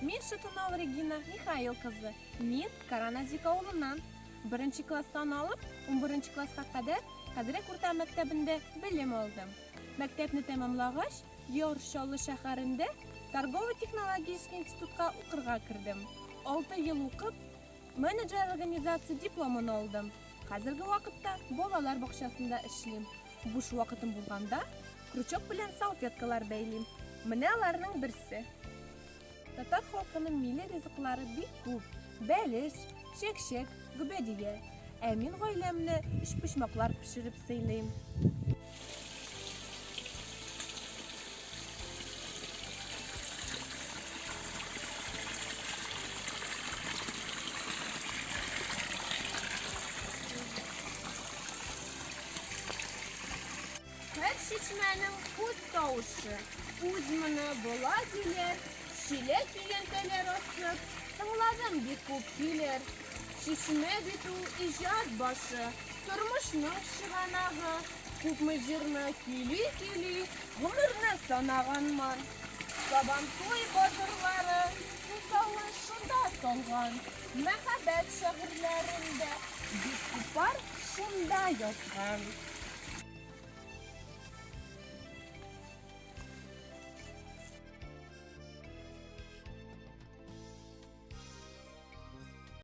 Мен Шатунова Регина Михаил кызы. Мен Караназик авылынан. 1 класстан алып, 11 класска кадәр Кадрек урта мәктәбендә белем алдым. Мәктәпне тәмамлагач, Йоршолы шәһәрендә торгово-технологик институтка укырга кирдем. 6 ел укып, менеджер организация дипломын алдым. Хәзерге вакытта балалар бакчасында эшлим. Буш вакытым булганда, крючок белән салфеткалар бәйлим. Менә аларның берсе. Татар халкының милли ризыклары бик күп. Бәлеш, чәкчәк, гүбәдия. Ә мин гаиләмне эчпочмаклар пешереп сыйлыйм. Һәр чишмәнең үз тавышы. Үз моны була диләр. Чиләк көянтәләр асып, тыңладым бик күп килер. Чишмә бит ул иҗат башы, тормышның чыганагы. Күпме җырны көйли, гомерне санаганман. Сабантуй батырлары мисалы шунда салган. Мәхәббәт шигырьләрендә бик күп бар шунда язган.